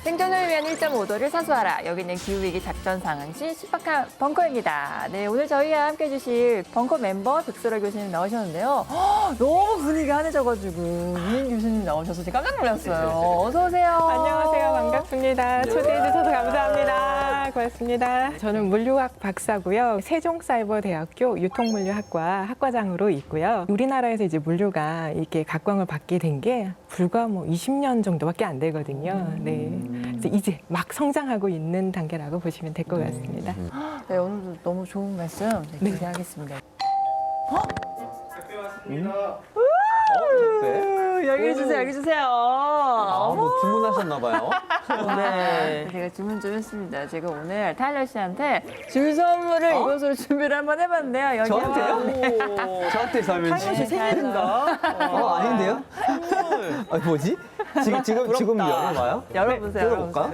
생존을 위한 1.5도를 사수하라. 여기는 기후위기 작전 상황시 신박한 벙커입니다. 네, 오늘 저희와 함께 해주실 벙커 멤버 백설아 교수님 나오셨는데요. 너무 분위기가 환해져가지고 이인 교수님 나오셔서 제가 깜짝 놀랐어요. 어서 오세요. 안녕하세요. 반갑습니다. 초대해 주셔서 감사합니다. 고맙습니다. 저는 물류학 박사고요. 세종사이버대학교 유통물류학과 학과장으로 있고요. 우리나라에서 이제 물류가 이렇게 각광을 받게 된 게 불과 20년 정도밖에 안 되거든요. 네. 그래서 이제 막 성장하고 있는 단계라고 보시면 될 것 같습니다. 네, 오늘도 너무 좋은 말씀 네. 기대하겠습니다. 네? 여기 주세요, 여기 주세요. 뭐 주문하셨나봐요. 네, 제가 주문 좀 했습니다. 제가 오늘 타일러 씨한테 줄 선물을 이것으로 준비를 한번 해봤는데요. 여기 저한테요? 저한테 설명. 타이머 씨 생일인가? 아닌데요? 뭐지? 지금 열어봐요? 열어보세요. 열어볼까?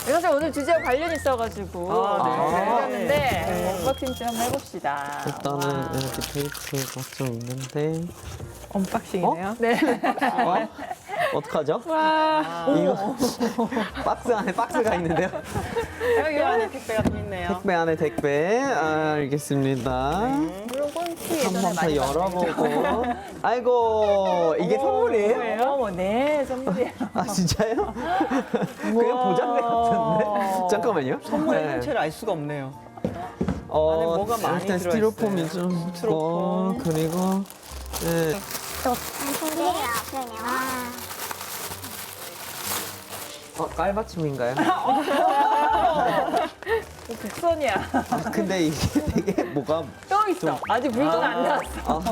사실 오늘 주제와 관련이 있어가지고 네. 열렸는데 언박싱 좀 한번 해봅시다. 일단은 이렇게 테이프가 좀 있는데 언박싱이네요. 네. 어떡하죠? 와, 이거 박스 안에 박스가 있는데요. 택배 안에 택배가 또 있네요. 택배 안에 택배. 알겠습니다. 물론 티 한번 예전에 더 많이 열어보고. 아이고 이게 선물이에요? 봤는데요. 네, 선물이에요. 아 진짜요? 그냥 보장돼 같은데? 잠깐만요. 선물의 네. 형체를 알 수가 없네요. 안에 뭐가 많이 일단 들어있어요. 스티로폼이 좀 있고 스티로폼. 그리고 네. 깔맞춤인가요? 백선이야. 근데 이게 되게 뭐가 또 있어. 아직 물건 안 나왔어.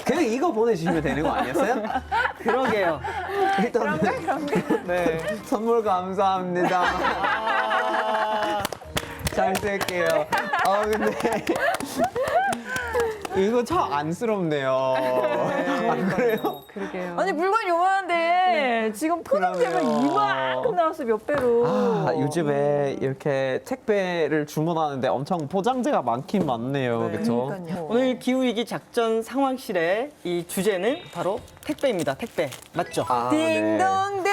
그냥 이거 보내주시면 되는 거 아니었어요? 그러게요. 일단 네. 선물 감사합니다. 잘 쓸게요. 근데 이거 참 안쓰럽네요. 안 그래요? 그러게요. 아니 물건 요만한데 지금 포장되면 그러네요. 이만큼 나왔어 몇 배로. 요즘에 이렇게 택배를 주문하는데 엄청 포장재가 많긴 많네요. 그렇죠? 그러니까요. 오늘 기후위기 작전 상황실의 이 주제는 바로 택배입니다. 택배. 맞죠? 네. 딩동댕.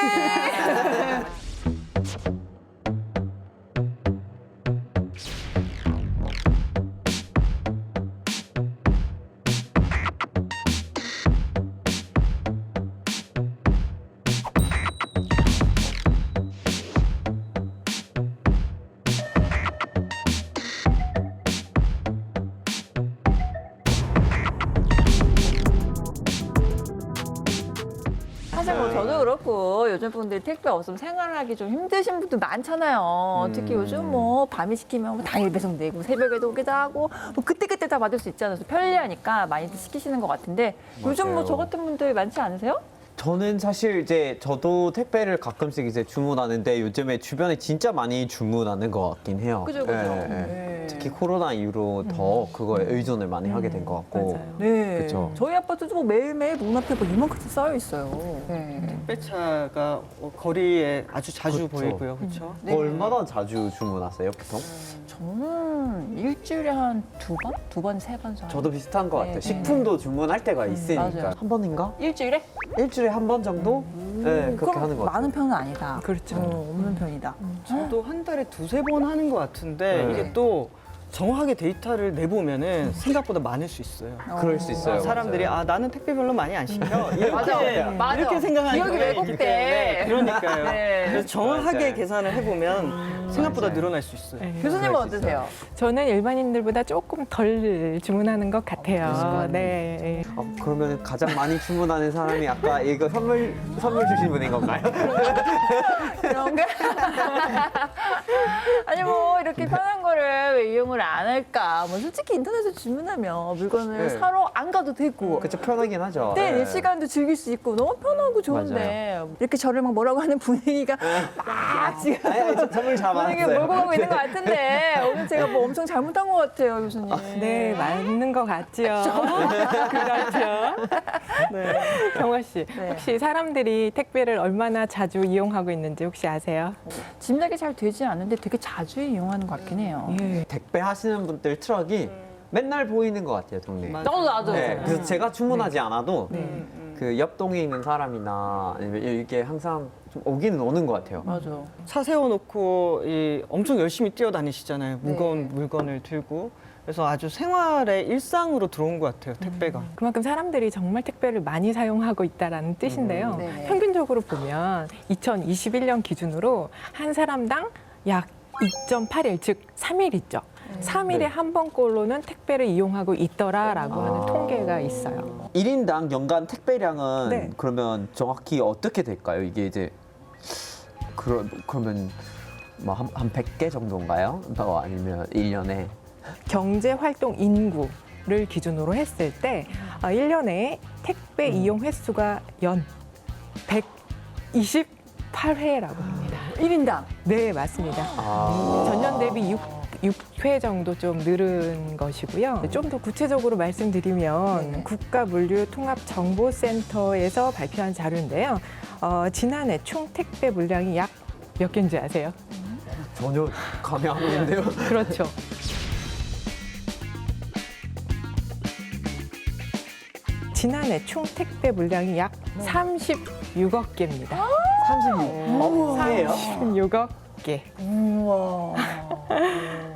사실 뭐 저도 그렇고 요즘 분들이 택배 없으면 생활하기 좀 힘드신 분들 많잖아요. 특히 요즘 뭐 밤에 시키면 뭐 당일 배송되고 새벽에도 오기도 하고 뭐 그때그때 다 받을 수 있잖아요. 그래서 편리하니까 많이들 시키시는 것 같은데 요즘 뭐 맞아요. 저 같은 분들 많지 않으세요? 저는 사실 이제 저도 택배를 가끔씩 이제 주문하는데 요즘에 주변에 진짜 많이 주문하는 것 같긴 해요. 그죠, 그죠. 예, 예. 네. 특히 코로나 이후로 더 그거에 의존을 많이 하게 된 것 같고. 맞아요. 네. 그쵸. 저희 아파트도 뭐 매일매일 문 앞에 뭐 이만큼씩 쌓여 있어요. 네. 택배차가 거리에 아주 자주 그쵸. 보이고요. 그렇죠? 네. 얼마나 자주 주문하세요, 보통? 저는 일주일에 한 두 번? 두 번, 세 번 정도. 저도 비슷한 것 같아요. 네, 식품도 주문할 때가 있으니까. 맞아요. 한 번인가? 일주일에? 일주일에 한 번 정도? 네, 그렇게 그럼 하는 것 같아요. 많은 편은 아니다. 그렇죠. 없는 편이다. 저도 한 달에 두세 번 하는 것 같은데 네. 이게 또 정확하게 데이터를 내보면은 생각보다 많을 수 있어요. 그럴 수 있어요. 사람들이 맞아요. 나는 택배 별로 많이 안 시켜 이렇게, 맞아. 이렇게 생각하는 기억이 경우가 있기 왜곡돼. 때문에 그러니까요. 네. 그래서 정확하게 맞아요. 계산을 해보면 생각보다 맞아요. 늘어날 수 있어요. 네. 교수님은 그럴 수 어떠세요? 저는 일반인들보다 조금 덜 주문하는 것 같아요. 네. 그러면 가장 많이 주문하는 사람이 아까 이거 선물 주신 분인 건가요? 그런가? 아니 뭐 이렇게 편한 거를 왜 이용을 안 할까? 뭐 솔직히 인터넷에 주문하면 물건을 네. 사러 안 가도 되고. 그쵸, 편하긴 하죠. 네, 네. 내 시간도 즐길 수 있고 너무 편하고 좋은데 이렇게 저를 막 뭐라고 하는 분위기가 막 지금 아니, 선물 잘 분위기 받았어요. 몰고 가고 있는 것 같은데 오늘 제가 뭐 엄청 잘못한 것 같아요, 교수님. 네, 맞는 것 같지요. 그렇죠. 네. 경화 씨, 네. 혹시 사람들이 택배를 얼마나 자주 이용하고 있는지 혹시 아세요? 짐작이 잘 되지 않는데 되게 자주 이용하는 것 같긴 해요. 예. 택배 하시는 분들 트럭이 맨날 보이는 것 같아요, 동네에. 맞아요. 나도. 네, 그래서 제가 주문하지 않아도 네. 그 옆 동에 있는 사람이나 아니면 이게 항상 좀 오기는 오는 것 같아요. 맞아. 차 세워놓고 엄청 열심히 뛰어다니시잖아요. 무거운 네. 물건을 들고. 그래서 아주 생활의 일상으로 들어온 것 같아요, 택배가. 그만큼 사람들이 정말 택배를 많이 사용하고 있다라는 뜻인데요. 네. 평균적으로 보면 2021년 기준으로 한 사람당 약 2.8일, 즉 3일 있죠. 3일에 네. 한 번꼴로는 택배를 이용하고 있더라라고 하는 아. 통계가 있어요. 1인당 연간 택배량은 네. 그러면 정확히 어떻게 될까요? 이게 이제 그러면 뭐 한 100개 정도인가요? 아니면 1년에 경제활동 인구를 기준으로 했을 때 1년에 택배 이용 횟수가 연 128회라고 합니다. 1인당. 네, 맞습니다. 전년 대비 6회 정도 좀 늘은 것이고요. 좀 더 구체적으로 말씀드리면 네네. 국가물류통합정보센터에서 발표한 자료인데요. 지난해 총 택배 물량이 약 몇 개인지 아세요? 전혀 감이 안 오는데요. 그렇죠. 지난해 총 택배 물량이 약 36억 개입니다. 36억 개예요? 36억 개. 우와.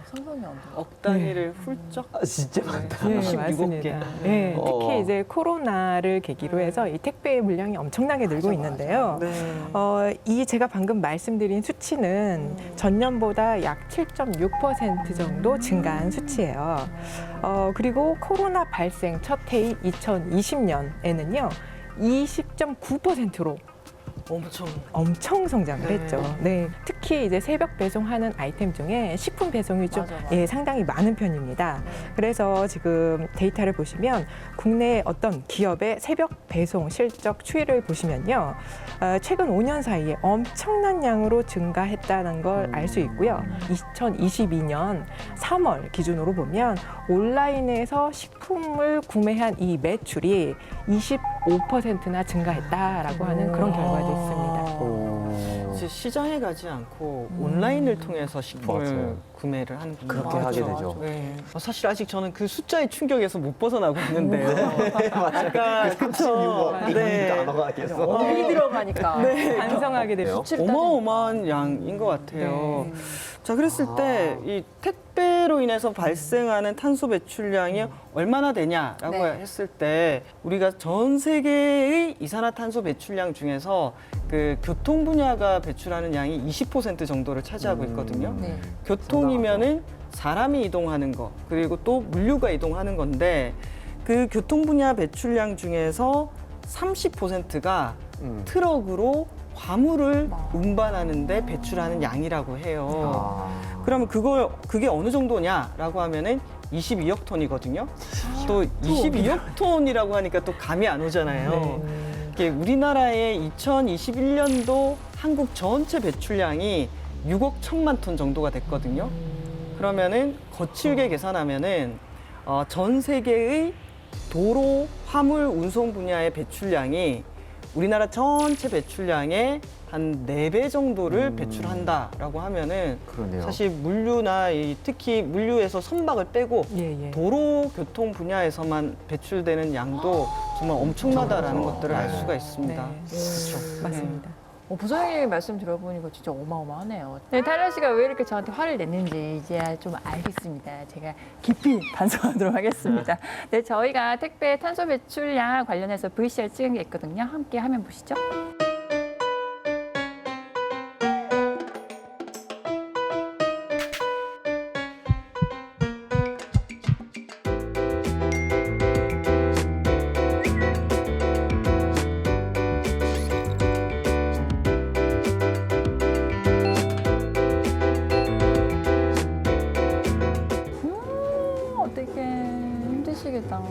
상상이 안 돼. 억 단위를 훌쩍. 아, 진짜 많다. 네, 36억 맞습니다. 개. 네, 어. 특히 이제 코로나를 계기로 해서 이 택배 물량이 엄청나게 늘고 있는데요. 네. 이 제가 방금 말씀드린 수치는 전년보다 약 7.6% 정도 증가한 수치예요. 그리고 코로나 발생 첫 해인 2020년에는요, 20.9%로 엄청 성장을 네. 했죠. 네. 특히 이제 새벽 배송하는 아이템 중에 식품 배송이 좀 맞아, 맞아. 예, 상당히 많은 편입니다. 그래서 지금 데이터를 보시면 국내 어떤 기업의 새벽 배송 실적 추이를 보시면요. 최근 5년 사이에 엄청난 양으로 증가했다는 걸 알 수 있고요. 2022년 3월 기준으로 보면 온라인에서 식품을 구매한 이 매출이 25%나 증가했다라고 하는 그런 결과도 있습니다. 이제 시장에 가지 않고 온라인을 통해서 식품을 맞아요. 구매를 하는 분들이 그렇게 하게 많죠. 되죠. 네. 사실 아직 저는 그 숫자의 충격에서 못 벗어나고 있는데요. 아까 그쵸? 36억 네. 단어가 계속. 어디 들어가니까. 반성하게 됩니다. 수치를 어마어마한 양인 것 같아요. 네. 자, 그랬을 때 이 택배로 인해서 발생하는 탄소 배출량이 얼마나 되냐라고 네. 했을 때 우리가 전 세계의 이산화탄소 배출량 중에서 그 교통 분야가 배출하는 양이 20% 정도를 차지하고 있거든요. 네. 교통이면은 사람이 이동하는 거 그리고 또 물류가 이동하는 건데 그 교통 분야 배출량 중에서 30%가 트럭으로 화물을 운반하는데 배출하는 양이라고 해요. 그러면 그게 어느 정도냐라고 하면은 22억 톤이거든요. 또 22억 톤이라고 하니까 또 감이 안 오잖아요. 이게 우리나라의 2021년도 한국 전체 배출량이 6억 1천만 톤 정도가 됐거든요. 그러면은 거칠게 계산하면은 전 세계의 도로 화물 운송 분야의 배출량이 우리나라 전체 배출량의 한 4배 정도를 배출한다라고 하면은 그러네요. 사실 물류나 특히 물류에서 선박을 빼고 예, 예. 도로 교통 분야에서만 배출되는 양도 정말 엄청나다라는 것들을 알 수가 있습니다. 네. 그렇죠. 맞습니다. 부장님 말씀 들어보니까 진짜 어마어마하네요. 네, 타일러 씨가 왜 이렇게 저한테 화를 냈는지 이제야 좀 알겠습니다. 제가 깊이 반성하도록 하겠습니다. 네, 저희가 택배 탄소 배출량 관련해서 VCR 찍은 게 있거든요. 함께 화면 보시죠. 어떻게 힘드시겠다.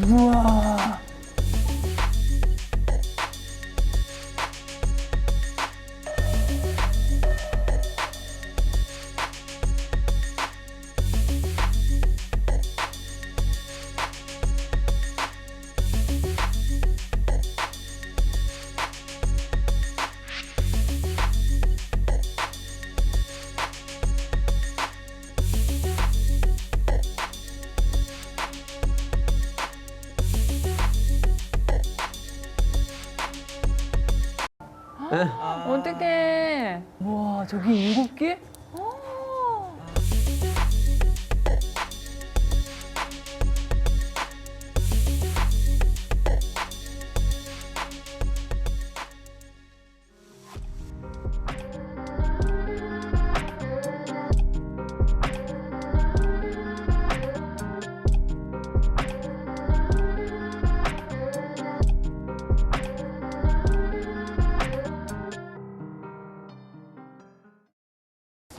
우와. 어떡해. 와, 저기 7개?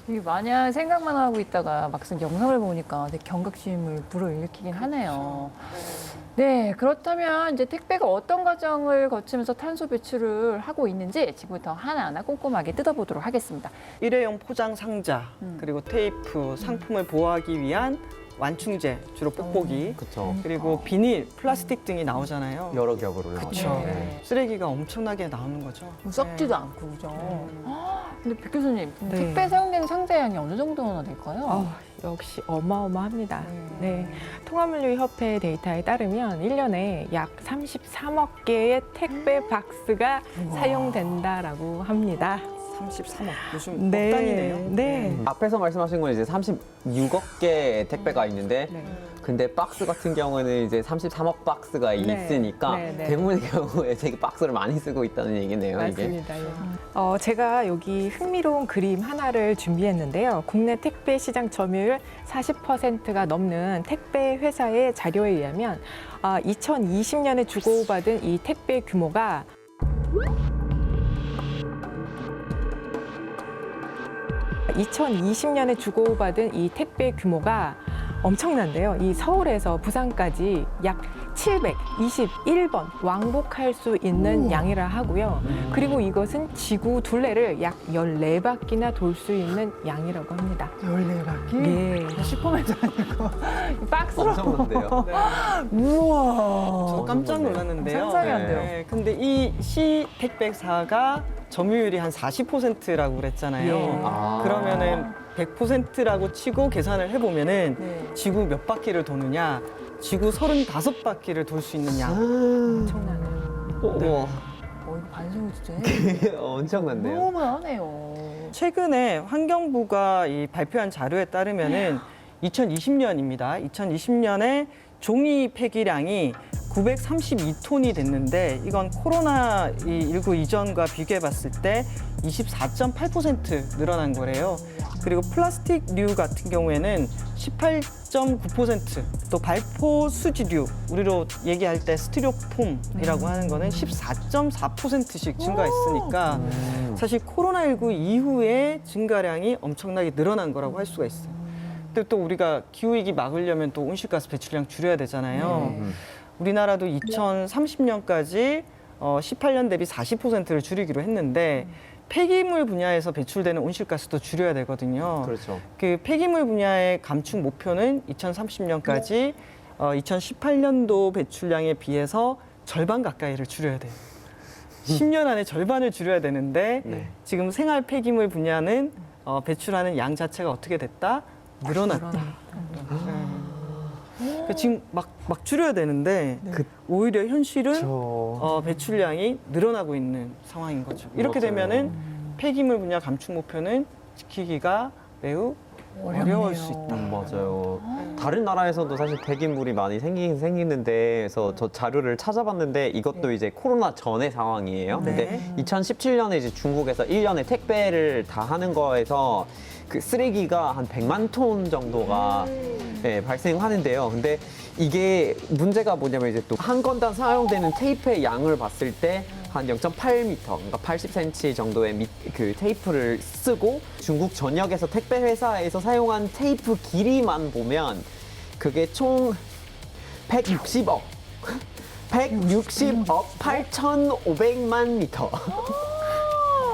이게 마냥 생각만 하고 있다가 막상 영상을 보니까 되게 경각심을 불어일으키긴 하네요. 네, 그렇다면 이제 택배가 어떤 과정을 거치면서 탄소 배출을 하고 있는지 지금부터 하나하나 꼼꼼하게 뜯어보도록 하겠습니다. 일회용 포장 상자, 그리고 테이프, 상품을 보호하기 위한 완충제, 주로 뽁뽁이, 그렇죠. 그리고 비닐, 플라스틱 등이 나오잖아요. 여러 겹으로. 그렇죠. 네. 쓰레기가 엄청나게 나오는 거죠. 뭐 썩지도 않고, 그죠? 근데 백 교수님, 네. 택배 사용되는 상자량이 어느 정도나 될까요? 역시 어마어마합니다. 네. 통합물류협회 데이터에 따르면 1년에 약 33억 개의 택배 박스가 사용된다라고 합니다. 33억. 요즘 억 단위네요. 네. 앞에서 말씀하신 건 이제 36억 개의 택배가 있는데 네. 근데 박스 같은 경우는 이제 33억 박스가 네. 있으니까 네, 네. 대부분의 경우에 되게 박스를 많이 쓰고 있다는 얘기네요. 이게. 맞습니다. 예. 제가 여기 흥미로운 그림 하나를 준비했는데요. 국내 택배 시장 점유율 40%가 넘는 택배 회사의 자료에 의하면 2020년에 주고받은 이 택배 규모가 2020년에 주고받은 이 택배 규모가 엄청난데요. 이 서울에서 부산까지 약 721번 왕복할 수 있는 양이라 하고요. 그리고 이것은 지구 둘레를 약 14바퀴나 돌 수 있는 양이라고 합니다. 14바퀴? 네. 슈퍼맨도 아니고 박스로. 엄청난데요. 우와. 저도 깜짝 놀랐는데요. 상상이 안 돼요. 네, 근데 이 시 택배사가 점유율이 한 40%라고 그랬잖아요. 예. 아. 그러면은 100%라고 치고 계산을 해보면은 네. 지구 몇 바퀴를 도느냐? 지구 35바퀴를 돌 수 있는 양. 엄청나네요. 우와. 이거 반성이 진짜 엄청난데요. 너무 하네요. 최근에 환경부가 이 발표한 자료에 따르면은 2020년입니다. 2020년에 종이 폐기량이 932톤이 됐는데 이건 코로나19 이전과 비교해 봤을 때 24.8% 늘어난 거래요. 그리고 플라스틱류 같은 경우에는 18.9%, 또 발포 수지류, 우리로 얘기할 때 스티로폼이라고 하는 거는 14.4%씩 증가했으니까 사실 코로나19 이후에 증가량이 엄청나게 늘어난 거라고 할 수가 있어요. 근데 또 우리가 기후위기 막으려면 또 온실가스 배출량 줄여야 되잖아요. 우리나라도 2030년까지 18년 대비 40%를 줄이기로 했는데 폐기물 분야에서 배출되는 온실가스도 줄여야 되거든요. 그렇죠. 그 폐기물 분야의 감축 목표는 2030년까지 2018년도 배출량에 비해서 절반 가까이를 줄여야 돼요. 10년 안에 절반을 줄여야 되는데 네. 지금 생활 폐기물 분야는 배출하는 양 자체가 어떻게 됐다? 늘어났다. 그러니까 지금 막 줄여야 되는데 오히려 현실은 배출량이 늘어나고 있는 상황인 거죠. 이렇게 맞아요. 되면은 폐기물 분야 감축 목표는 지키기가 매우 어려울 수 있다. 맞아요. 다른 나라에서도 사실 폐기물이 많이 생기는데, 그래서 저 자료를 찾아봤는데 이것도 이제 코로나 전의 상황이에요. 근데 2017년에 이제 중국에서 1년에 택배를 다 하는 거에서 그 쓰레기가 한 100만 톤 정도가 네, 발생하는데요. 근데 이게 문제가 뭐냐면 이제 또 한 건당 사용되는 테이프의 양을 봤을 때 한 0.8m, 그러니까 80cm 정도의 그 테이프를 쓰고 중국 전역에서 택배 회사에서 사용한 테이프 길이만 보면 그게 총 160억 160억 8,500만 미터.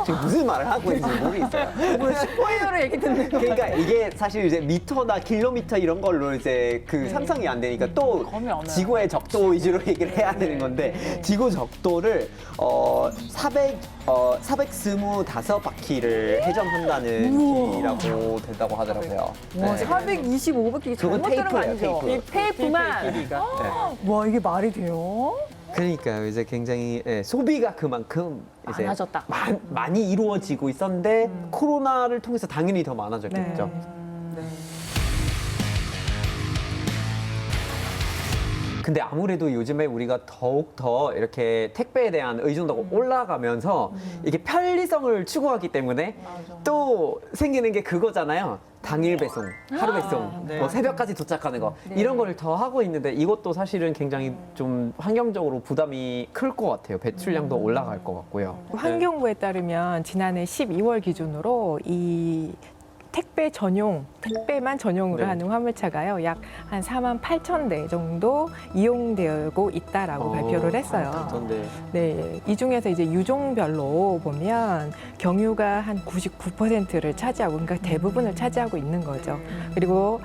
지금 무슨 말을 하고 있는지 모르겠어요. 뭐 스포일러로 얘기 듣는 거. 그러니까 이게 사실 이제 미터나 킬로미터 이런 걸로 이제 그 상상이 안 되니까 또 감이 안 와요. 지구의 적도 위주로 얘기를 해야 되는 건데 지구 적도를 425바퀴를 회전한다는 길이라고 된다고 하더라고요. 와, 네. 425바퀴 그건 잘못 들은 거 테이프예요, 아니죠? 테이프. 이 테이프만. 길이가. 와, 이게 말이 돼요? 그러니까요. 이제 굉장히 소비가 그만큼 이제 많아졌다. 많이 이루어지고 있었는데 코로나를 통해서 당연히 더 많아졌겠죠. 네. 근데 아무래도 요즘에 우리가 더욱 더 이렇게 택배에 대한 의존도가 올라가면서 이게 편리성을 추구하기 때문에 또 생기는 게 그거잖아요. 당일 배송, 하루 배송, 네. 뭐 새벽까지 도착하는 거 네. 이런 거를 더 하고 있는데 이것도 사실은 굉장히 좀 환경적으로 부담이 클 것 같아요. 배출량도 올라갈 것 같고요. 환경부에 따르면 지난해 12월 기준으로 이 택배만 전용으로 네. 하는 화물차가요, 약 한 4만 8천 대 정도 이용되고 있다라고 발표를 했어요. 네, 이 중에서 이제 유종별로 보면 경유가 한 99%를 차지하고, 그러니까 대부분을 차지하고 있는 거죠. 그리고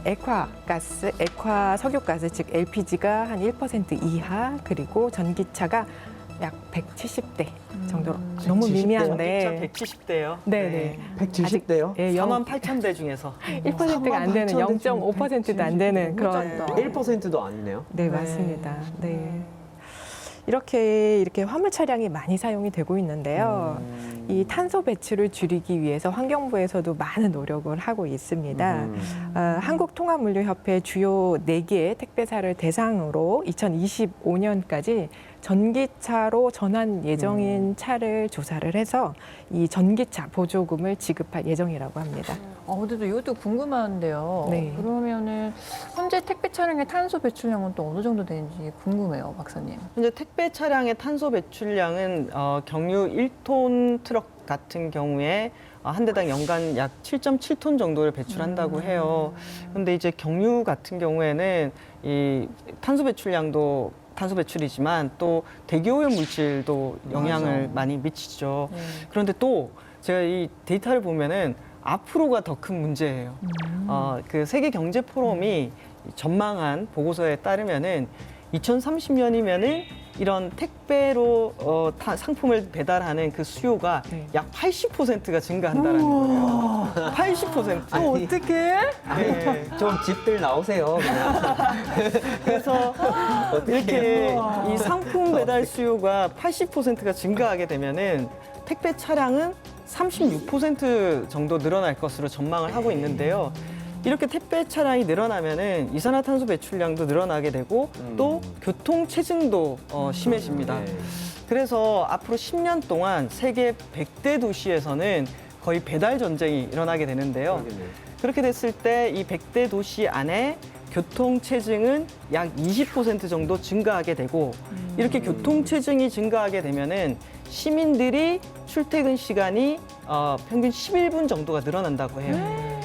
액화 석유가스, 즉 LPG가 한 1% 이하, 그리고 전기차가 약 170대 정도로 너무 170 대요? 미미한데, 170대요. 네네. 170대요? 예, 4만 8천 대 중에서 1%가 안 되는, 0.5%도 안 되는 그런. 작다. 1%도 아니네요. 네, 맞습니다. 네. 이렇게 화물 차량이 많이 사용이 되고 있는데요. 이 탄소 배출을 줄이기 위해서 환경부에서도 많은 노력을 하고 있습니다. 한국통합물류협회 주요 4개의 택배사를 대상으로 2025년까지 전기차로 전환 예정인 차를 조사를 해서 이 전기차 보조금을 지급할 예정이라고 합니다. 근데 또 이것도 궁금한데요. 네. 그러면은 현재 택배 차량의 탄소 배출량은 또 어느 정도 되는지 궁금해요, 박사님. 현재 택배 차량의 탄소 배출량은 경유 1톤 트럭 같은 경우에 한 대당 연간 약 7.7톤 정도를 배출한다고 해요. 그런데 이제 경유 같은 경우에는 이 탄소 배출량도 탄소 배출이지만 또 대기오염 물질도 영향을 많이 미치죠. 네. 그런데 또 제가 이 데이터를 보면은 앞으로가 더 큰 문제예요. 그 세계 경제 포럼이 전망한 보고서에 따르면은 2030년이면은 이런 택배로 상품을 배달하는 그 수요가 네. 약 80%가 증가한다는 거예요. 80%. 아니, 어떡해? 네. 좀 집들 나오세요. 그냥. 그래서 이렇게 이 상품 배달 수요가 80%가 증가하게 되면은 택배 차량은 36% 정도 늘어날 것으로 전망을 하고 있는데요. 이렇게 택배 차량이 늘어나면은 이산화탄소 배출량도 늘어나게 되고 또 교통 체증도 심해집니다. 네. 그래서 앞으로 10년 동안 세계 100대 도시에서는 거의 배달 전쟁이 일어나게 되는데요. 그렇게 됐을 때 이 100대 도시 안에 교통 체증은 약 20% 정도 증가하게 되고 이렇게 교통 체증이 증가하게 되면은 시민들이 출퇴근 시간이 평균 11분 정도가 늘어난다고 해요.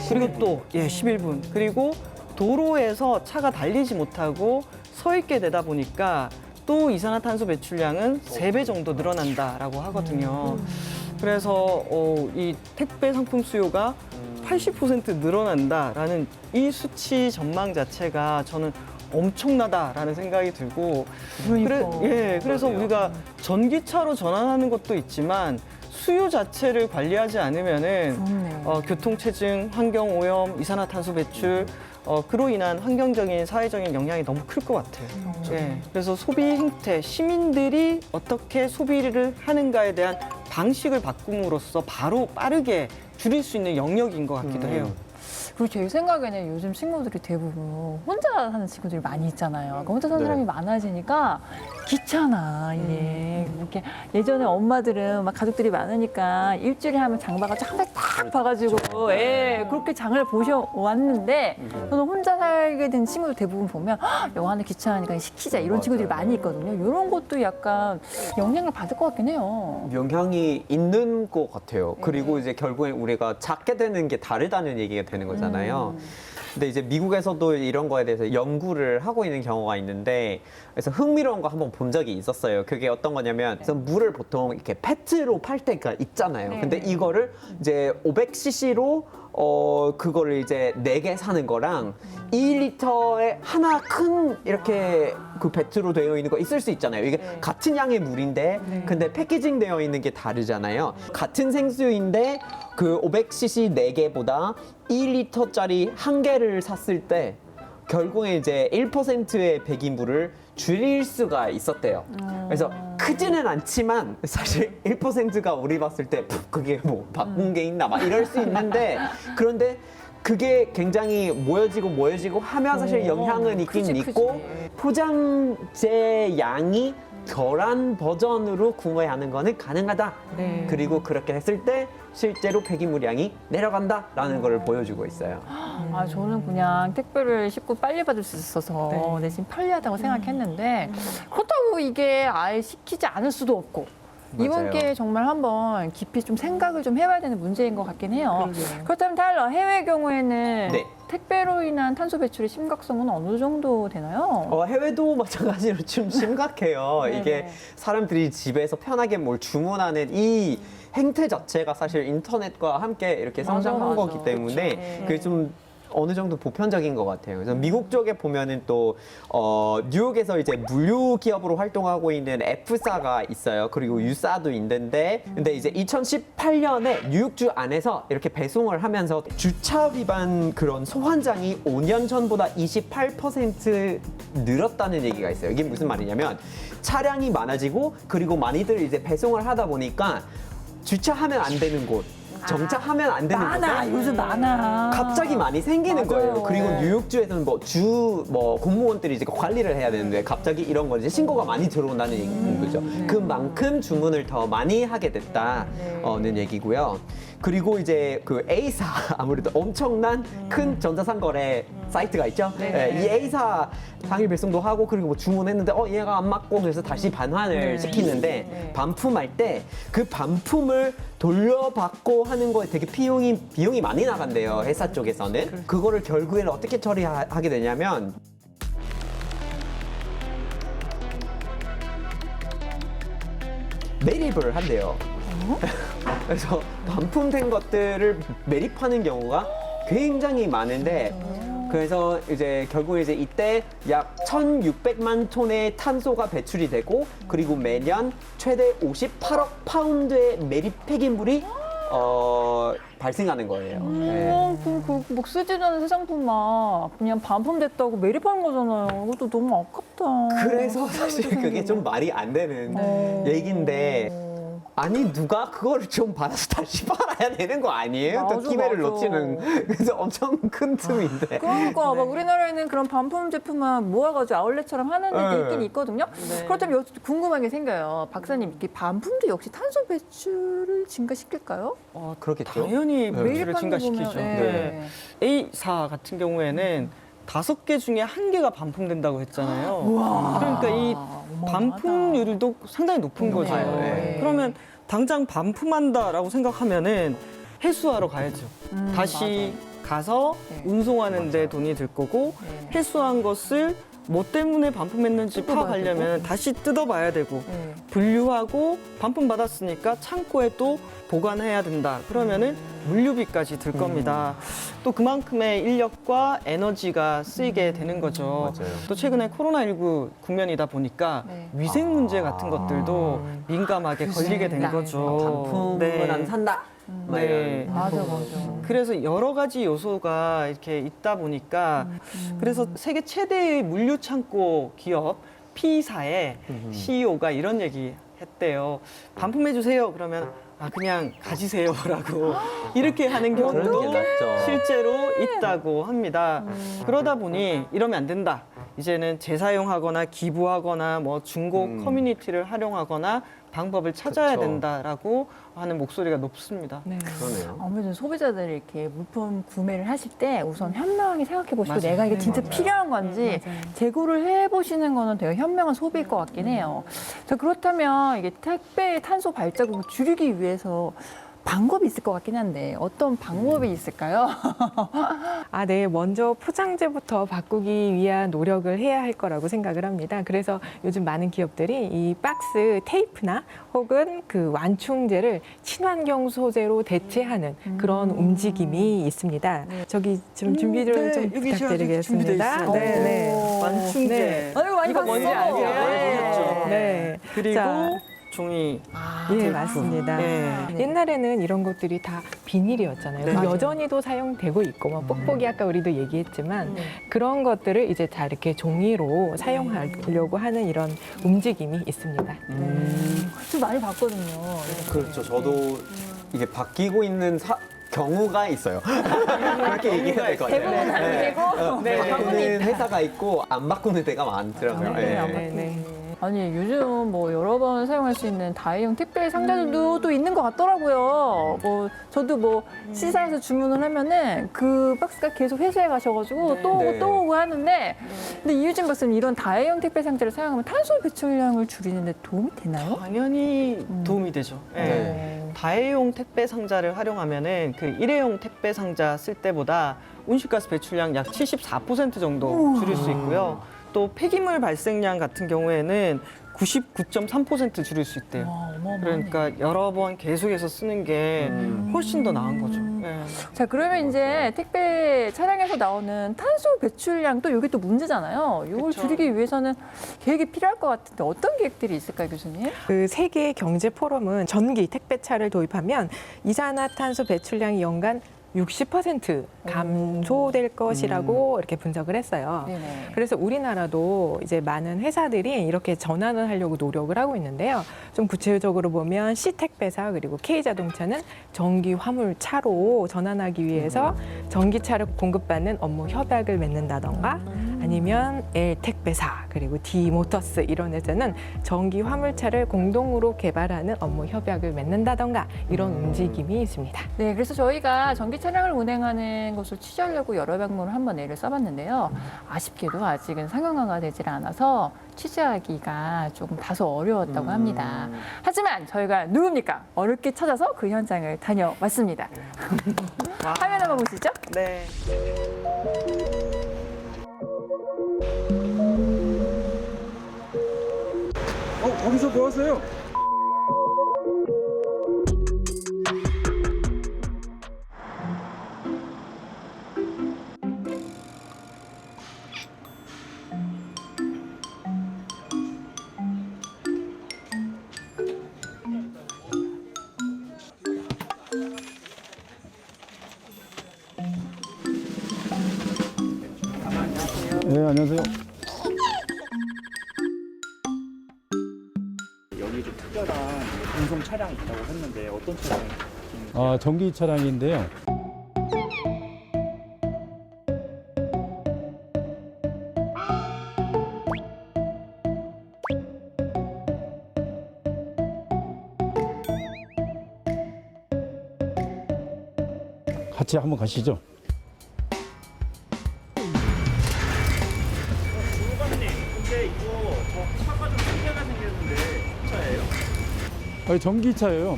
그리고 또 11분. 그리고 도로에서 차가 달리지 못하고 서 있게 되다 보니까 또 이산화탄소 배출량은 3배 정도 늘어난다라고 하거든요. 그래서 이 택배 상품 수요가 80% 늘어난다라는 이 수치 전망 자체가 저는 엄청나다라는 생각이 들고 그래서 우리가 전기차로 전환하는 것도 있지만 수요 자체를 관리하지 않으면은 그렇네요. 교통체증, 환경오염, 이산화탄소 배출 그로 인한 환경적인 사회적인 영향이 너무 클 것 같아요. 예, 그래서 소비 행태, 시민들이 어떻게 소비를 하는가에 대한 방식을 바꿈으로써 바로 빠르게 줄일 수 있는 영역인 것 같기도 해요. 그리고 제 생각에는 요즘 친구들이 대부분 혼자 사는 친구들이 많이 있잖아요. 그러니까 혼자 사는 네. 사람이 많아지니까 귀찮아, 이게. 이렇게 예전에 엄마들은 막 가족들이 많으니까 일주일에 하면 장 봐가지고 한 달 딱 봐가지고, 예, 그렇게 장을 보셔왔는데, 저는 혼자 살게 된 친구들 대부분 보면, "헉, 영화 하나 귀찮으니까 시키자." 이런 친구들이 많이 있거든요. 이런 것도 약간 영향을 받을 것 같긴 해요. 영향이 있는 것 같아요. 그리고 이제 결국엔 우리가 작게 되는 게 다르다는 얘기가 되는 거잖아요. 근데 이제 미국에서도 이런 거에 대해서 연구를 하고 있는 경우가 있는데 그래서 흥미로운 거 한번 본 적이 있었어요. 그게 어떤 거냐면 그래서 물을 보통 이렇게 페트로 팔 때가 있잖아요. 근데 이거를 이제 500cc로 그거를 이제 4개 사는 거랑 2리터에 하나 큰 이렇게 그 배트로 되어 있는 거 있을 수 있잖아요. 이게 같은 양의 물인데 근데 패키징 되어 있는 게 다르잖아요. 같은 생수인데 그 500cc 4개보다 2리터짜리 1개를 샀을 때 결국에 이제 1%의 배기물을 줄일 수가 있었대요. 그래서 크지는 않지만 사실 1%가 우리 봤을 때 그게 뭐 바꾼 게 있나 막 이럴 수 있는데 그런데 그게 굉장히 모여지고 하면 사실 영향은 있긴 크지. 있고 포장재 양이 덜한 버전으로 구매하는 거는 가능하다. 네. 그리고 그렇게 했을 때 실제로 폐기물량이 내려간다라는 걸 보여주고 있어요. 아, 저는 그냥 택배를 쉽고 빨리 받을 수 있어서 대신 편리하다고 생각했는데 그렇다고 이게 아예 시키지 않을 수도 없고 이번 맞아요. 기회에 정말 한번 깊이 좀 생각을 좀 해봐야 되는 문제인 것 같긴 해요. 그러게요. 그렇다면 타일러, 해외 경우에는 네. 택배로 인한 탄소 배출의 심각성은 어느 정도 되나요? 해외도 마찬가지로 좀 심각해요. 네네. 이게 사람들이 집에서 편하게 뭘 주문하는 이 행태 자체가 사실 인터넷과 함께 이렇게 맞아, 성장한 맞아. 거기 때문에 그쵸. 그게 좀 어느 정도 보편적인 것 같아요. 그래서 미국 쪽에 보면은 또 뉴욕에서 이제 물류 기업으로 활동하고 있는 F사가 있어요. 그리고 U사도 있는데, 근데 이제 2018년에 뉴욕주 안에서 이렇게 배송을 하면서 주차 위반 그런 소환장이 5년 전보다 28% 늘었다는 얘기가 있어요. 이게 무슨 말이냐면 차량이 많아지고 그리고 많이들 이제 배송을 하다 보니까 주차하면 안 되는 곳, 정차하면 안 되는 많아, 곳에 요즘 많아. 갑자기 많이 생기는 맞아요. 거예요. 그리고 뉴욕주에서는 공무원들이 이제 관리를 해야 되는데 갑자기 이런 거 이제 신고가 많이 들어온다는 얘기인 거죠. 그만큼 주문을 더 많이 하게 됐다는 얘기고요. 그리고 이제 그 A사 아무래도 엄청난 큰 전자상거래 사이트가 있죠. 이 A사 당일 배송도 하고 그리고 뭐 주문했는데 얘가 안 맞고 그래서 다시 반환을 시키는데 반품할 때 그 반품을 돌려받고 하는 거에 되게 비용이 많이 나간대요. 회사 쪽에서는. 그거를 결국에는 어떻게 처리하게 되냐면 매립을 한대요. 그래서 반품된 것들을 매립하는 경우가 굉장히 많은데 그래서 이제 결국에 이제 이때 약 1,600만 톤의 탄소가 배출이 되고 그리고 매년 최대 58억 파운드의 매립 폐기물이 발생하는 거예요. 네. 뭐 쓰지도 않은 새 상품만 그냥 반품됐다고 매립하는 거잖아요. 이것도 너무 아깝다. 그래서 사실 그게 좀 말이 안 되는 얘기인데 아니 누가 그거를 좀 받아서 다시 팔아야 되는 거 아니에요? 또 맞아, 기회를 맞아. 놓치는 그래서 엄청 큰 틈인데. 그러니까 막 우리나라에는 그런 반품 제품만 모아가지고 아울렛처럼 하는 데 있긴 있거든요. 그렇다면 궁금한 게 생겨요. 박사님, 이게 반품도 역시 탄소 배출을 증가시킬까요? 그렇겠죠. 당연히 배출을 매립하는 거 증가시키죠. 보면, 네. A사 같은 경우에는 5개 중에 1개가 반품된다고 했잖아요. 그러니까 이 반품률도 상당히 높은 거죠. 네. 그러면 당장 반품한다라고 생각하면은 회수하러 가야죠. 다시 가서 운송하는 데 돈이 들 거고 회수한 것을 뭐 때문에 반품했는지 파악하려면 다시 뜯어봐야 되고 분류하고 반품 받았으니까 창고에 또 보관해야 된다. 그러면은 물류비까지 들 겁니다. 또 그만큼의 인력과 에너지가 쓰이게 되는 거죠. 맞아요. 또 최근에 코로나19 국면이다 보니까 위생 문제 같은 것들도 민감하게 걸리게 된 거죠. 반품은 안 산다. 네. 맞아. 그래서 여러 가지 요소가 이렇게 있다 보니까 그래서 세계 최대의 물류 창고 기업 P사의 CEO가 이런 얘기 했대요. 반품해 주세요. 그러면 그냥 가지세요라고 이렇게 하는 그런 경우도 게 낫죠. 실제로 있다고 합니다. 그러다 보니 이러면 안 된다. 이제는 재사용하거나 기부하거나 뭐 중고 커뮤니티를 활용하거나 방법을 찾아야 그쵸. 된다라고 하는 목소리가 높습니다. 그러네요. 아무래도 소비자들이 이렇게 물품 구매를 하실 때 우선 현명하게 생각해 보시고 맞아요. 내가 이게 네, 진짜 맞아요. 필요한 건지 재고를 해보시는 거는 되게 현명한 소비일 것 같긴 해요. 자, 그렇다면 이게 택배의 탄소 발자국을 줄이기 위해서 방법이 있을 것 같긴 한데 어떤 방법이 있을까요? 아, 네. 먼저 포장재부터 바꾸기 위한 노력을 해야 할 거라고 생각을 합니다. 그래서 요즘 많은 기업들이 이 박스 테이프나 혹은 그 완충제를 친환경 소재로 대체하는 그런 움직임이 있습니다. 저기 좀 준비를 좀 여기 제가 부탁드리겠습니다. 준비돼 있어요. 네, 네. 완충제. 네. 이거 많이 이거 뭔지 봤어요. 알죠? 네. 보셨죠? 네. 그리고 자, 종이. 예, 테이프. 맞습니다. 네. 옛날에는 이런 것들이 다 비닐이었잖아요. 네. 그럼 여전히도 사용되고 있고, 뭐 뽁뽁이 아까 우리도 얘기했지만 그런 것들을 이제 다 이렇게 종이로 사용하려고 하는 이런 움직임이 있습니다. 좀 많이 봤거든요. 그렇죠. 저도 이게 바뀌고 있는 경우가 있어요. 그렇게 얘기해야 될 것 같아요. 대부분 바뀌고 네. 바꾸는 회사가 있고 안 바꾸는 데가 많더라고요. 네, 네. 안 네, 네. 아니 요즘 뭐 여러 번 사용할 수 있는 다이용 택배 상자들도 또 있는 것 같더라고요. 뭐 저도 뭐 C사에서 주문을 하면은 그 박스가 계속 회수해 가셔가지고 네. 또 오고 네. 또 오고 하는데 근데 이유진 박사님 이런 다이용 택배 상자를 사용하면 탄소 배출량을 줄이는데 도움이 되나요? 당연히 도움이 되죠. 예. 네. 다회용 택배 상자를 활용하면은 그 일회용 택배 상자 쓸 때보다 온실가스 배출량 약 74% 정도 줄일 수 있고요. 또 폐기물 발생량 같은 경우에는 99.3% 줄일 수 있대요. 와, 어마어마하네. 그러니까 여러 번 계속해서 쓰는 게 훨씬 더 나은 거죠. 예. 자 그러면 이제 택배 차량에서 나오는 탄소 배출량 또 이게 또 문제잖아요. 이걸 그쵸. 줄이기 위해서는 계획이 필요할 것 같은데 어떤 계획들이 있을까요, 교수님? 그 세계 경제 포럼은 전기 택배차를 도입하면 이산화탄소 배출량이 연간 60% 감소될 것이라고 이렇게 분석을 했어요. 네네. 그래서 우리나라도 이제 많은 회사들이 이렇게 전환을 하려고 노력을 하고 있는데요. 좀 구체적으로 보면 C택배사 그리고 K자동차는 전기 화물차로 전환하기 위해서 전기차를 공급받는 업무 협약을 맺는다던가 아니면 L택배사 그리고 D모터스 이런 데서는 전기 화물차를 공동으로 개발하는 업무 협약을 맺는다던가 이런 움직임이 있습니다. 네, 그래서 저희가 전기 차량을 운행하는 것을 취재하려고 여러 방문을 한번 애를 써봤는데요. 아쉽게도 아직은 상용화가 되질 않아서 취재하기가 조금 다소 어려웠다고 합니다. 하지만 저희가 누굽니까? 어렵게 찾아서 그 현장을 다녀왔습니다. 화면 한번 보시죠. 네. 거기서 뭐 하세요? 네, 안녕하세요. 여기 좀 특별한 운송 차량이 있다고 했는데 어떤 차량이? 전기 차량인데요. 같이 한번 가시죠. 주무관님, 근데 이거 저 차가 좀 문제가 생겼는데 차예요? 전기차예요.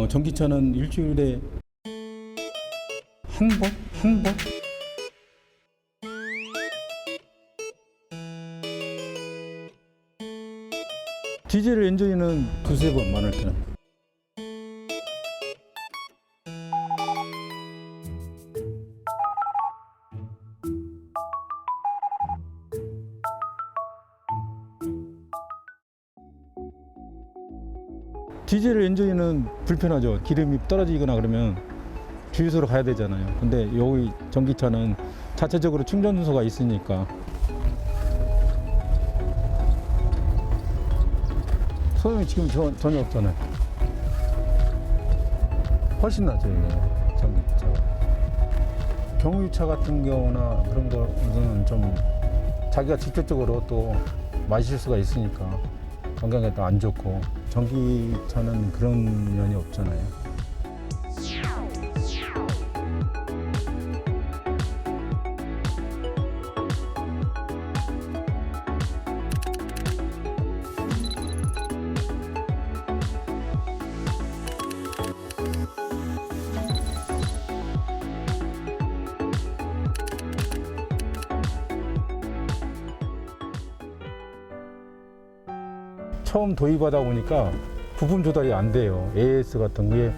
전기차는 일주일에 한 번? 디젤 엔진은 두세 번 많을 때는. 디젤 엔진은 불편하죠. 기름이 떨어지거나 그러면 주유소로 가야 되잖아요. 근데 여기 전기차는 자체적으로 충전 순서가 있으니까 소음이 지금 전혀 없잖아요. 훨씬 낫죠, 이거 전기차가. 경유차 같은 경우나 그런 거는 좀 자기가 직접적으로 또 마실 수가 있으니까 건강에 또 안 좋고, 전기차는 그런 면이 없잖아요. 처음 도입하다 보니까 부품 조달이 안 돼요. AS 같은 게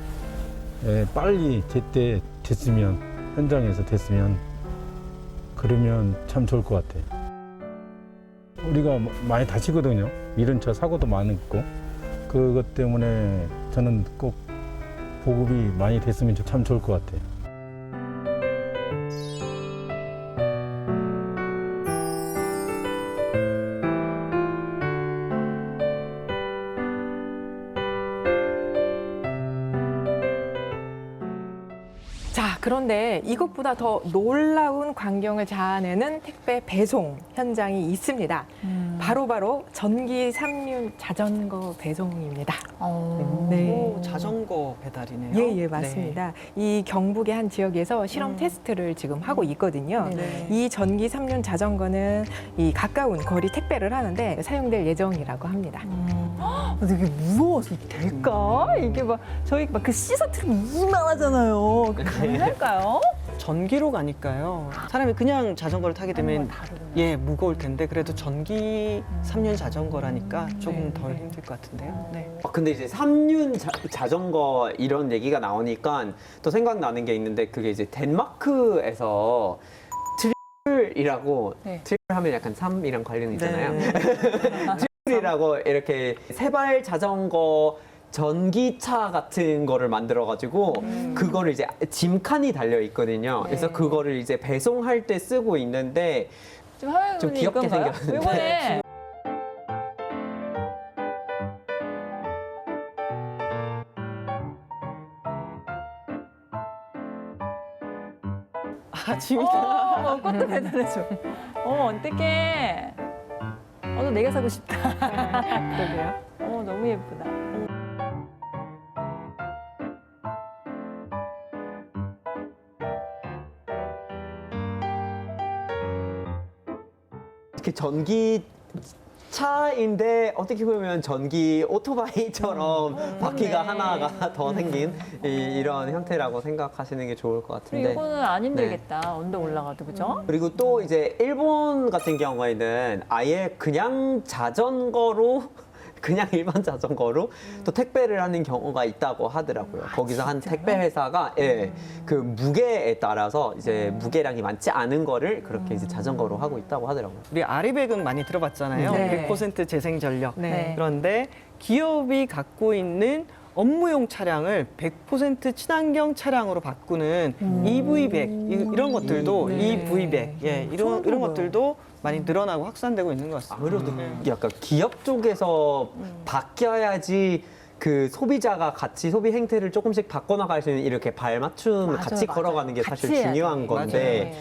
빨리 제때 됐으면, 현장에서 됐으면, 그러면 참 좋을 것 같아요. 우리가 많이 다치거든요. 이런 차 사고도 많고. 그것 때문에 저는 꼭 보급이 많이 됐으면 참 좋을 것 같아요. 자, 그런데 이것보다 더 놀라운 광경을 자아내는 택배 배송 현장이 있습니다. 바로 전기 3륜 자전거 배송입니다. 네. 오, 자전거 배달이네요. 예, 맞습니다. 이 경북의 한 지역에서 실험 테스트를 지금 하고 있거든요. 네. 이 전기 3륜 자전거는 이 가까운 거리 택배를 하는데 사용될 예정이라고 합니다. 되게 무거워서 이게 될까? 이게 막 저희 막 그 시서트를 이만하잖아요. 가능할까요? 전기로 가니까요. 사람이 그냥 자전거를 타게 되면 무거울 텐데, 그래도 전기 3륜 자전거라니까 조금 덜 힘들 것 같은데요. 네. 근데 이제 3륜 자전거 이런 얘기가 나오니까 또 생각나는 게 있는데, 그게 이제 덴마크에서 트릴이라고, 네. 트릴 하면 약간 3이랑 관련이 있잖아요. 네. 트릴이라고 이렇게 세발 자전거 전기차 같은 거를 만들어가지고 그거를 이제 짐칸이 달려 있거든요. 그래서 그거를 이제 배송할 때 쓰고 있는데 좀 화면이 좀 귀엽게 이건가요? 생겼는데. 이번에 짐이다. 꽃도 배달해줘. 어떡해. 너 내가 사고 싶다. 그러게요. 너무 예쁘다. 이렇게 전기 차인데 어떻게 보면 전기 오토바이처럼 바퀴가 하나가 더 생긴 이런 형태라고 생각하시는 게 좋을 것 그리고 같은데. 이거는 안 힘들겠다. 언덕 올라가도 그죠? 그리고 또 이제 일본 같은 경우에는 아예 그냥 자전거로 그냥 일반 자전거로 또 택배를 하는 경우가 있다고 하더라고요. 거기서 한 택배 회사가 그 무게에 따라서 이제 무게량이 많지 않은 거를 그렇게 이제 자전거로 하고 있다고 하더라고요. 우리 아리백은 많이 들어봤잖아요. 네. 100% 재생 전력. 네. 그런데 기업이 갖고 있는 업무용 차량을 100% 친환경 차량으로 바꾸는 EV100 이런 것들도 EV100 이런 것들도 많이 늘어나고 확산되고 있는 것 같습니다. 아무래도 약간 기업 쪽에서 바뀌어야지 그 소비자가 같이 소비 행태를 조금씩 바꿔나갈 수 있는 이렇게 발맞춤 맞아요, 같이 맞아요. 걸어가는 게 사실 같이 해야 중요한 돼. 건데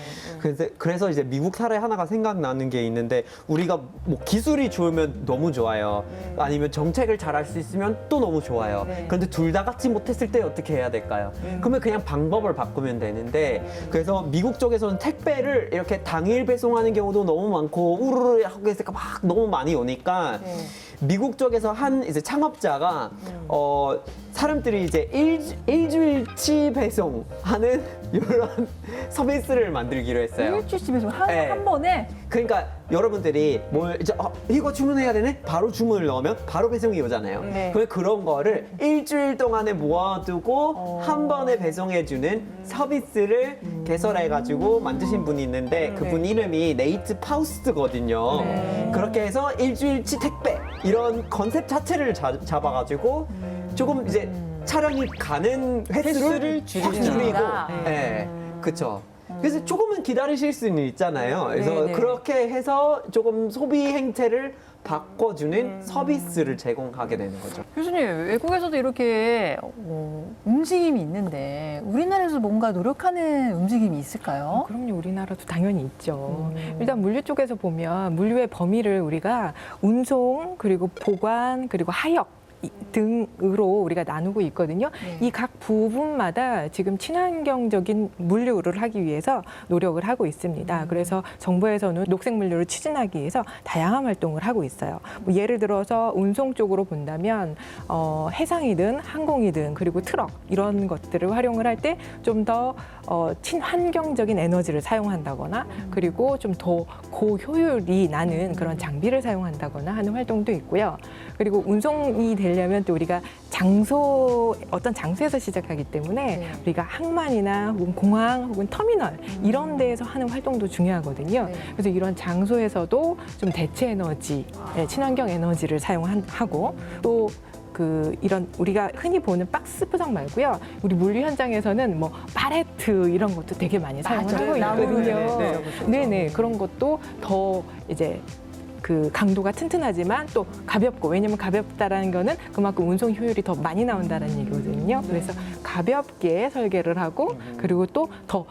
그래서 이제 미국 사례 하나가 생각나는 게 있는데 우리가 뭐 기술이 좋으면 너무 좋아요. 아니면 정책을 잘할 수 있으면 또 너무 좋아요. 그런데 둘 다 같이 못했을 때 어떻게 해야 될까요? 그러면 그냥 방법을 바꾸면 되는데 그래서 미국 쪽에서는 택배를 이렇게 당일 배송하는 경우도 너무 많고 우르르 하고 있으니까 막 너무 많이 오니까 미국 쪽에서 한 이제 창업자가 사람들이 이제 일주일치 배송하는 이런 서비스를 만들기로 했어요. 일주일집에서 네. 한 번에 그러니까 여러분들이 뭘 이제 이거 주문해야 되네? 바로 주문을 넣으면 바로 배송이 오잖아요. 네. 그런 거를 일주일 동안에 모아두고 한 번에 배송해주는 서비스를 개설해가지고 만드신 분이 있는데 그분 이름이 네이트 파우스트거든요. 그렇게 해서 일주일치 택배 이런 컨셉 자체를 잡아가지고 조금 이제 촬영이 가는 횟수를 횟수를 줄이고, 줄인다. 네, 그렇죠. 그래서 조금은 기다리실 수는 있잖아요. 그래서 네네. 그렇게 해서 조금 소비 행태를 바꿔주는 서비스를 제공하게 되는 거죠. 교수님, 외국에서도 이렇게 움직임이 있는데 우리나라에서 뭔가 노력하는 움직임이 있을까요? 그럼요, 우리나라도 당연히 있죠. 일단 물류 쪽에서 보면 물류의 범위를 우리가 운송, 그리고 보관, 그리고 하역 등으로 우리가 나누고 있거든요. 네. 이 각 부분마다 지금 친환경적인 물류를 하기 위해서 노력을 하고 있습니다. 그래서 정부에서는 녹색 물류를 추진하기 위해서 다양한 활동을 하고 있어요. 뭐 예를 들어서 운송 쪽으로 본다면 해상이든 항공이든 그리고 트럭 이런 것들을 활용을 할 때 좀 더 친환경적인 에너지를 사용한다거나 그리고 좀 더 고효율이 나는 그런 장비를 사용한다거나 하는 활동도 있고요. 그리고 운송이 되려면 또 우리가 어떤 장소에서 시작하기 때문에 네. 우리가 항만이나 혹은 공항 혹은 터미널 이런 데에서 하는 활동도 중요하거든요. 네. 그래서 이런 장소에서도 좀 대체 에너지, 친환경 에너지를 사용하고 또 이런 우리가 흔히 보는 박스 포장 말고요. 우리 물류 현장에서는 뭐 팔레트 이런 것도 되게 많이 사용을 하고 있거든요. 네네 그런 것도 더 이제 강도가 튼튼하지만 또 가볍고 왜냐면 가볍다라는 거는 그만큼 운송 효율이 더 많이 나온다는 얘기거든요. 그래서 가볍게 설계를 하고 그리고 또 더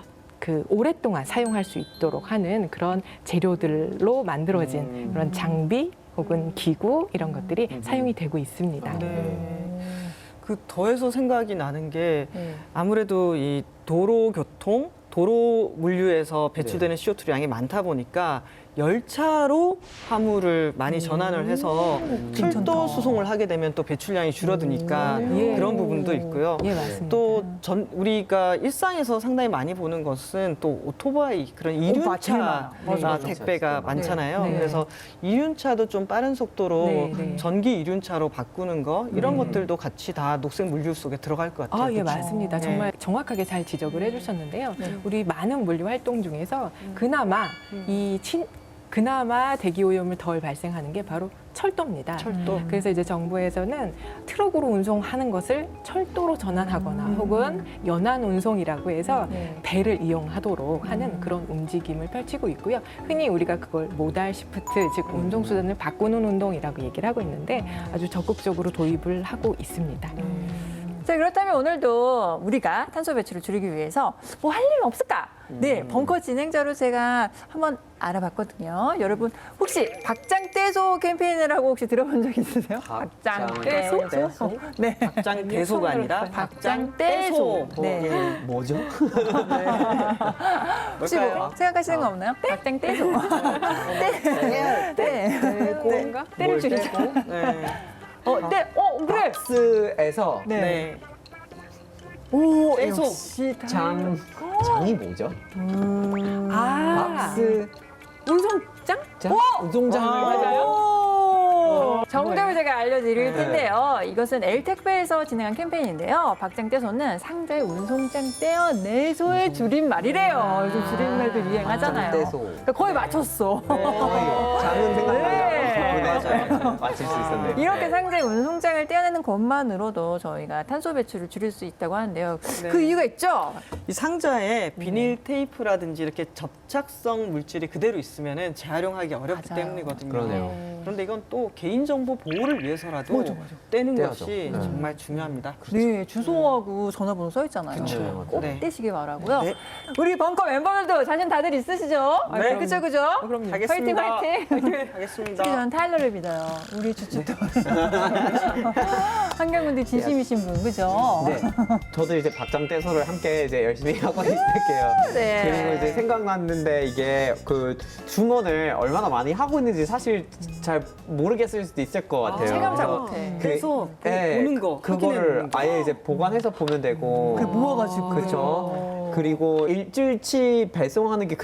오랫동안 사용할 수 있도록 하는 그런 재료들로 만들어진 그런 장비 혹은 기구 이런 것들이 사용이 되고 있습니다. 네. 더해서 생각이 나는 게 네. 아무래도 이 도로 물류에서 배출되는 CO2 양이 많다 보니까 열차로 화물을 많이 전환을 해서 철도 수송을 하게 되면 또 배출량이 줄어드니까 예. 그런 부분도 있고요. 예, 맞습니다. 또 우리가 일상에서 상당히 많이 보는 것은 또 오토바이 그런 이륜차 맞아요. 택배가 많잖아요. 네. 그래서 이륜차도 좀 빠른 속도로 네, 네. 전기 이륜차로 바꾸는 거 이런 것들도 같이 다 녹색 물류 속에 들어갈 것 같아요. 예, 그렇죠? 맞습니다. 네. 정말 정확하게 잘 지적을 해주셨는데요. 우리 많은 물류 활동 중에서 그나마 대기 오염을 덜 발생하는 게 바로 철도입니다. 철도. 그래서 이제 정부에서는 트럭으로 운송하는 것을 철도로 전환하거나 혹은 연안 운송이라고 해서 네. 배를 이용하도록 하는 그런 움직임을 펼치고 있고요. 흔히 우리가 그걸 모달 시프트, 즉 운송 수단을 바꾸는 운동이라고 얘기를 하고 있는데 아주 적극적으로 도입을 하고 있습니다. 자, 그렇다면 오늘도 우리가 탄소 배출을 줄이기 위해서 뭐 할 일 없을까? 네, 벙커 진행자로 제가 한번 알아봤거든요. 여러분 혹시 박장떼소 캠페인을 하고 혹시 들어본 적 있으세요? 박장떼소? 네, 박장대소가 아니라 박장떼소. 네. 뭐죠? 혹시 뭐 생각하시는 거 없나요? 박장떼소. 네. 고인가? 때를 줄이자. 네. 그래. 박스에서 네. 오, 떼소. 역시 장이 뭐죠? 박스 운송장? 운송장을 맞아요? 정답을 제가 알려드릴 텐데요. 이것은 L택배에서 진행한 캠페인인데요. 박장떼소는 상자의 운송장 떼어내소의 줄임말이래요. 요즘 줄임말도 유행하잖아요. 박장떼소. 그러니까 거의 맞췄어. 장은 생각나요. 네. 맞아요. 맞출 수 있었네요. 이렇게 상자의 운송장을 떼어내는 것만으로도 저희가 탄소 배출을 줄일 수 있다고 하는데요. 네. 그 이유가 있죠? 이 상자에 비닐 테이프라든지 이렇게 접착성 물질이 그대로 있으면은 재활용하기 어렵기 맞아요. 때문이거든요. 그러네요. 그런데 이건 또 개인정보 보호를 위해서라도 떼는 떼야죠. 것이 네. 정말 중요합니다. 네, 주소하고 전화번호 써 있잖아요. 그쵸. 꼭 네. 떼시기 바라고요. 네. 우리 벙커 멤버들도 자신 다들 있으시죠? 네. 그죠, 그죠? 그럼요. 하겠습니다. 화이팅, 화이팅. 하겠습니다. 특히 저는 타일러를 믿어요. 우리 주축도. 환경운동 진심이신 분, 그죠? 네. 저도 이제 박장떼소를 함께 이제 열심히 하고 있을게요. 네. 그리고 이제 생각났는데 이게 그 중원을 얼마나 많이 하고 있는지 사실 잘 모르겠을 수도 있을 것 같아요. 체감 잘 그래서 못해. 그래서 네, 보는 거, 그거를 확인해보는 거. 아예 이제 보관해서 보면 되고. 그 모아가지고. 그렇죠. 그리고 일주일치 배송하는 게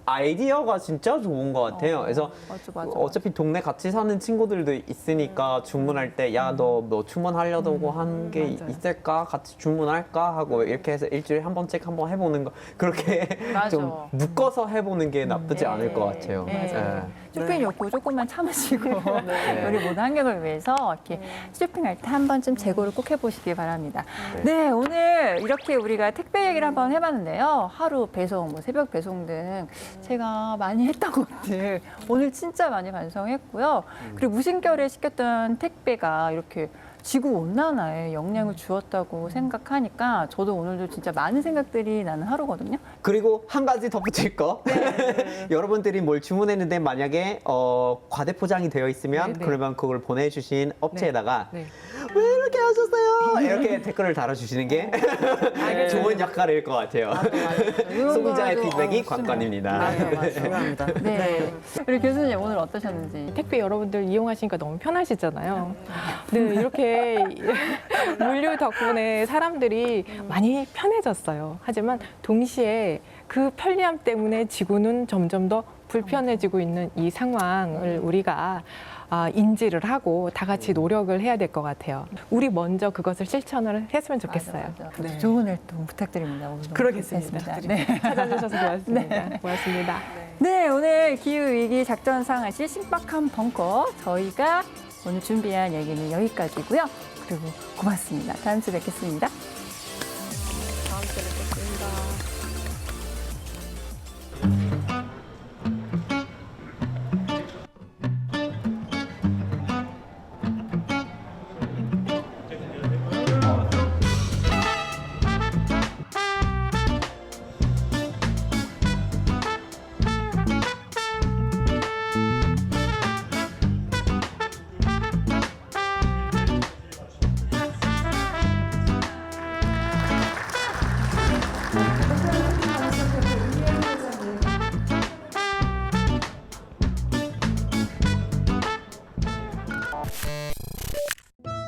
아이디어가 진짜 좋은 것 같아요. 그래서 맞아. 어차피 동네 같이 사는 친구들도 있으니까 주문할 때 야 너 뭐 주문하려고 한 게 있을까? 같이 주문할까? 하고 이렇게 해서 일주일에 한 번씩 한번 해보는 거 그렇게 맞아. 좀 묶어서 해보는 게 나쁘지 네. 않을 것 같아요. 네. 네. 쇼핑 욕구 조금만 참으시고 네. 우리 모두 환경을 위해서 이렇게 쇼핑할 때 한 번쯤 재고를 꼭 해보시기 바랍니다. 네, 오늘 이렇게 우리가 택배 얘기를 한번 해봤는데요. 하루 배송, 뭐 새벽 배송 등 제가 많이 했던 것들 오늘 진짜 많이 반성했고요. 그리고 무심결에 시켰던 택배가 이렇게 지구 온난화에 영향을 주었다고 생각하니까 저도 오늘도 진짜 많은 생각들이 나는 하루거든요. 그리고 한 가지 덧붙일 거. 여러분들이 뭘 주문했는데 만약에 과대 포장이 되어 있으면 네, 네. 그러면 그걸 보내주신 업체에다가 네. 왜 이렇게 하셨어요? 이렇게 댓글을 달아주시는 게 좋은 역할일 것 같아요. 소비자의 피드백이 관건입니다. 맞아요. 중요합니다. 네. 우리 교수님 오늘 어떠셨는지. 택배 여러분들 이용하시니까 너무 편하시잖아요. 네, 이렇게 물류 덕분에 사람들이 많이 편해졌어요. 하지만 동시에 그 편리함 때문에 지구는 점점 더 불편해지고 있는 이 상황을 우리가 인지를 하고 다 같이 노력을 해야 될 것 같아요. 우리 먼저 그것을 실천을 했으면 좋겠어요. 맞아, 맞아. 네. 좋은 활동 부탁드립니다. 오늘도. 그러겠습니다. 네. 찾아주셔서 고맙습니다. 고맙습니다. 네, 오늘 기후위기 작전상하시 신박한 벙커 저희가 오늘 준비한 얘기는 여기까지고요. 그리고 고맙습니다. 다음 주에 뵙겠습니다.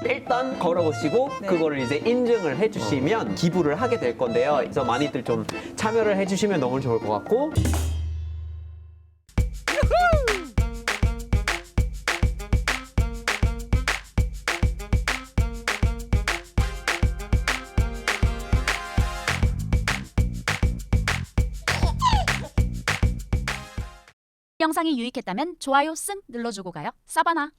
일단 걸어보시고 그거를 이제 인증을 해주시면 기부를 하게 될 건데요. 그래서 많이들 좀 참여를 해주시면 너무 좋을 것 같고. 영상이 유익했다면 좋아요 쓱 눌러주고 가요. 사바나.